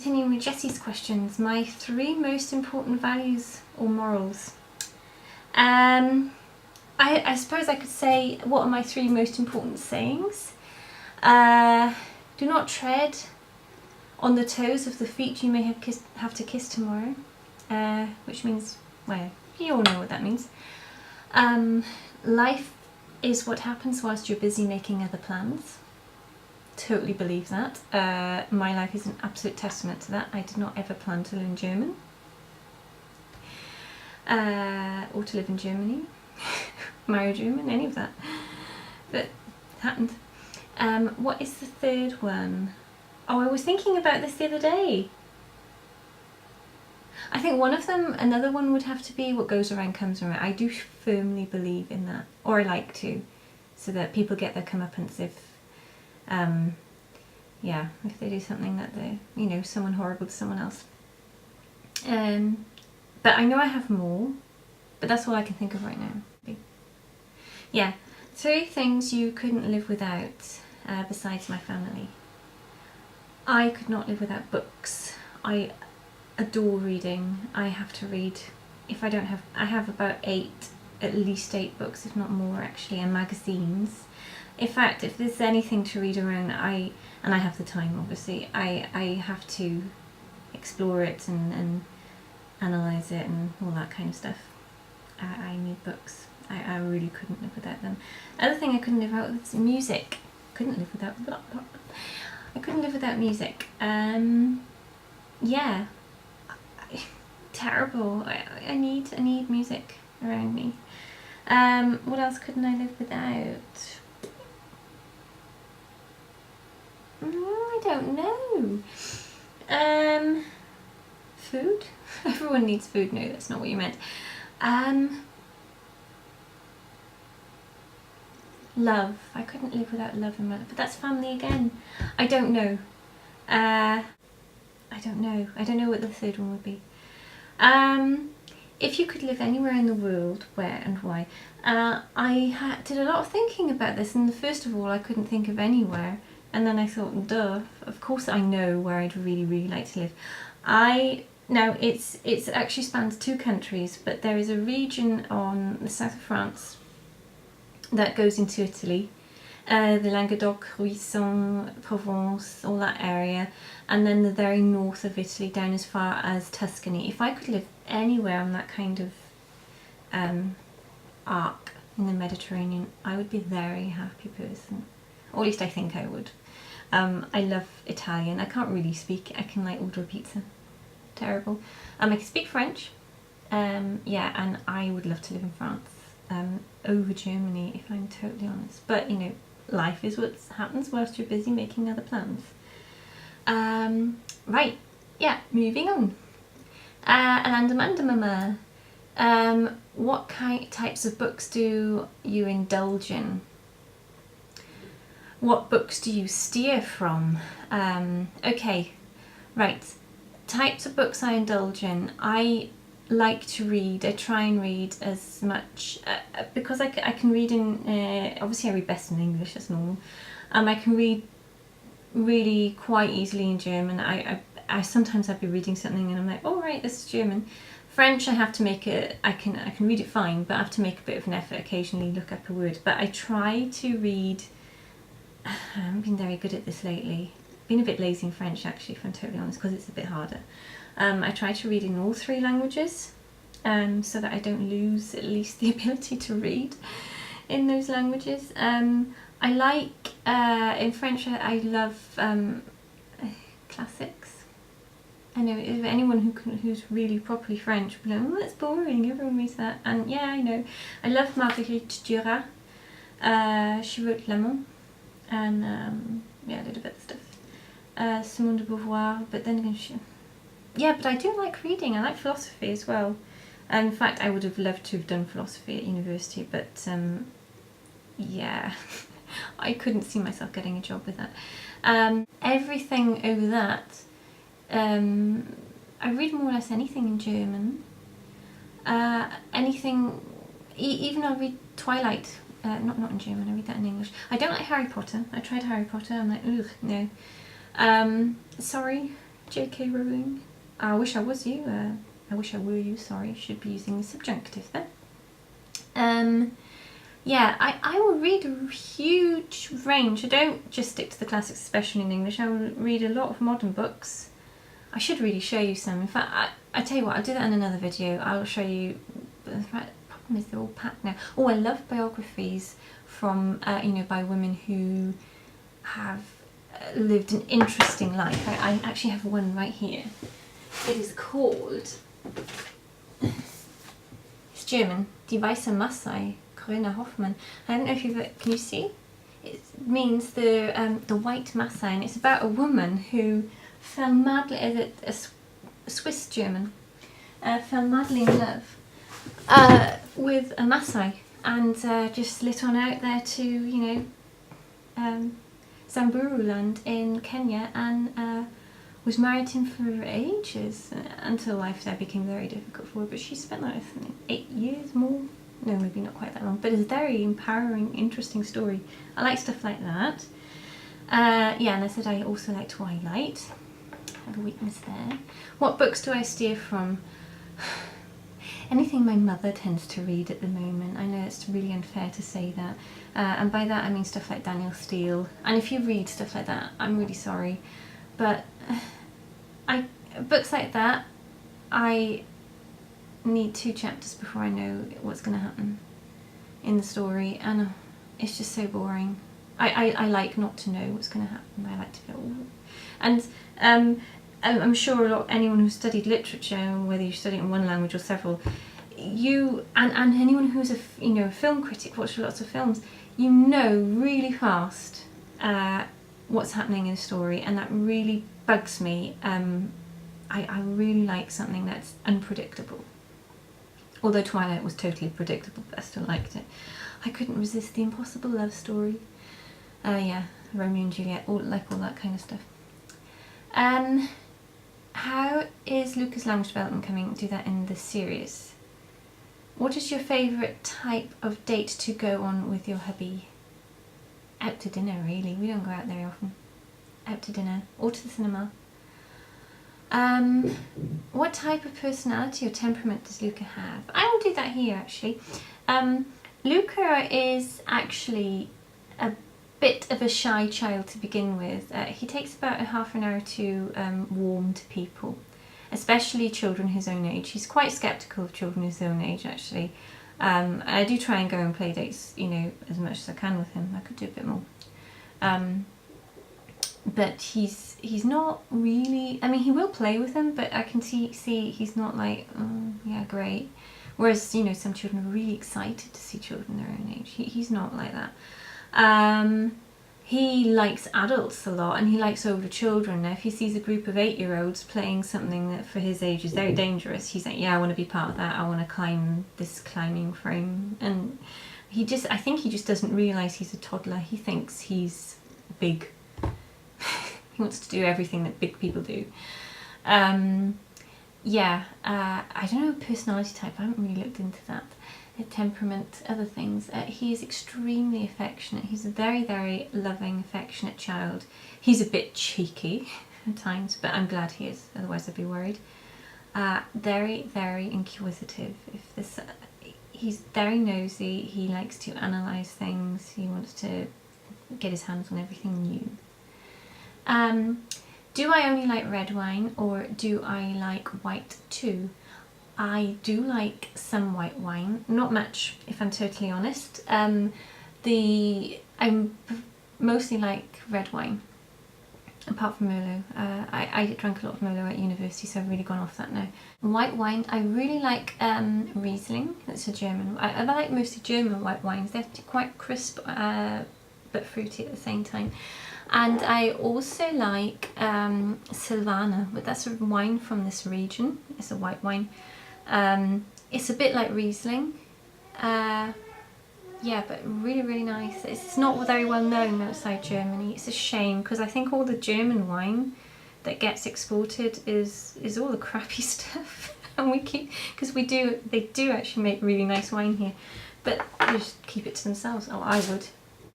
Continuing with Jessie's questions, my 3 most important values or morals. I suppose I could say, what are my 3 most important sayings? Do not tread on the toes of the feet you may have to kiss tomorrow, which means, well, you all know what that means. Life is what happens whilst you're busy making other plans. Totally believe that. My life is an absolute testament to that. I did not ever plan to learn German or to live in Germany, marry a German, any of that, but it happened. What is the 3rd one? Oh, I was thinking about this the other day. I think one of them, another one would have to be what goes around comes around. I do firmly believe in that, or I like to, so that people get their comeuppance if they do something that they, someone horrible to someone else. But I know I have more, but that's all I can think of right now. Yeah, 3 things you couldn't live without, besides my family. I could not live without books. I adore reading. I have to read. If I don't have, I have about 8, at least 8 books, if not more actually, and magazines. In fact, if there's anything to read around, and I have the time obviously, I have to explore it and analyse it and all that kind of stuff. I need books. I really couldn't live without them. Other thing I couldn't live without is music. Couldn't live without I couldn't live without music. Yeah. Terrible. I need music around me. What else couldn't I live without? I don't know. Food? Everyone needs food. No, that's not what you meant. Love. I couldn't live without love in my life. But that's family again. I don't know. I don't know. I don't know what the 3rd one would be. If you could live anywhere in the world, where and why? I did a lot of thinking about this, and first of all I couldn't think of anywhere, and then I thought, duh, of course I know where I'd really, really like to live. Now it's actually spans 2 countries, but there is a region on the south of France that goes into Italy, the Languedoc, Roussillon, Provence, all that area, and then the very north of Italy down as far as Tuscany. If I could live anywhere on that kind of arc in the Mediterranean, I would be a very happy person, or at least I think I would. I love Italian. I can't really speak. I can order a pizza. Terrible. I can speak French. Yeah, and I would love to live in France over Germany, if I'm totally honest. But life is what happens whilst you're busy making other plans. Right, yeah, moving on. Amanda, what types of books do you indulge in? What books do you steer from? Okay, right. Types of books I indulge in. I like to read. I try and read as much because I can read in. Obviously, I read best in English. That's normal. I can read really quite easily in German. I sometimes I'd be reading something and I'm like, oh right, this is German. French, I have to make it. I can read it fine, but I have to make a bit of an effort occasionally, look up a word. But I try to read. I haven't been very good at this lately. Been a bit lazy in French actually, if I'm totally honest, because it's a bit harder. I try to read in all 3 languages, so that I don't lose at least the ability to read in those languages. I like, in French, I love classics. I know if anyone who's really properly French will be like, oh, that's boring, everyone reads that. And yeah, I know. I love Marguerite Duras. She wrote L'Amant, and yeah, a little bit of stuff. Simone de Beauvoir, but then again, yeah, but I do like reading. I like philosophy as well. In fact, I would have loved to have done philosophy at university, but yeah, I couldn't see myself getting a job with that. Everything over that, I read more or less anything in German. Anything, even I read Twilight. Not in German, I read that in English. I don't like Harry Potter. I tried Harry Potter, I'm like, ugh, no. Sorry, J.K. Rowling. I wish I was you. I wish I were you, sorry. Should be using the subjunctive then. Yeah, I will read a huge range. I don't just stick to the classics, especially in English. I will read a lot of modern books. I should really show you some. In fact, I tell you what, I'll do that in another video. I'll show you. The problem is they're all packed now. Oh, I love biographies from, you know, by women who have lived an interesting life. I actually have one right here. It is called, it's German, Die Weiße Masse, Corinna Hoffmann. I don't know if you've, can you see? It means the white Masse, and it's about a woman who fell madly, a Swiss German, fell madly in love with a Maasai, and just lit on out there to, you know, Samburu land in Kenya, and was married to him for ages until life there became very difficult for her. But she spent like 8 years more. No, maybe not quite that long, but it's a very empowering, interesting story. I like stuff like that. Yeah, and I said I also like Twilight. I have a weakness there. What books do I steer from? Anything my mother tends to read at the moment. I know it's really unfair to say that. And by that I mean stuff like Daniel Steele. And if you read stuff like that, I'm really sorry. But books like that, I need 2 chapters before I know what's going to happen in the story, and it's just so boring. I like not to know what's going to happen. I like to feel, and I'm sure anyone who's studied literature, whether you study it in one language or several, you and anyone who's a film critic, watches lots of films, you know really fast what's happening in a story, and that really bugs me. I really like something that's unpredictable. Although Twilight was totally predictable, but I still liked it. I couldn't resist the impossible love story. Yeah, Romeo and Juliet, all that kind of stuff. How is Luca's language development coming? Do that in the series. What is your favourite type of date to go on with your hubby? Out to dinner, really. We don't go out very often. Out to dinner or to the cinema. What type of personality or temperament does Luca have? I will do that here actually. Luca is actually a bit of a shy child to begin with. He takes about a half an hour to warm to people, especially children his own age. He's quite sceptical of children his own age actually. I do try and go and play dates, you know, as much as I can with him. I could do a bit more. But he's not really, I mean, he will play with them, but I can see he's not like, oh, yeah, great. Whereas, you know, some children are really excited to see children their own age. He's not like that. He likes adults a lot, and he likes older children. Now, if he sees a group of 8-year-olds playing something that for his age is very dangerous, he's like, yeah, I want to be part of that. I want to climb this climbing frame. And I think he just doesn't realise he's a toddler. He thinks he's big. He wants to do everything that big people do. Yeah, I don't know, personality type, I haven't really looked into that. Temperament, other things. He is extremely affectionate. He's a very, very loving, affectionate child. He's a bit cheeky at times, but I'm glad he is, otherwise I'd be worried. Very, very inquisitive. He's very nosy. He likes to analyse things. He wants to get his hands on everything new. Do I only like red wine, or do I like white too? I do like some white wine, not much if I'm totally honest. I mostly like red wine, apart from Merlot. I drank a lot of Merlot at university, so I've really gone off that now. White wine, I really like Riesling, that's a German. I like mostly German white wines. They're quite crisp but fruity at the same time. And I also like Silvaner, but that's a wine from this region. It's a white wine. It's a bit like Riesling. Yeah, but really, really nice. It's not very well known outside Germany. It's a shame, because I think all the German wine that gets exported is all the crappy stuff. And because they do actually make really nice wine here, but they just keep it to themselves. Oh, I would.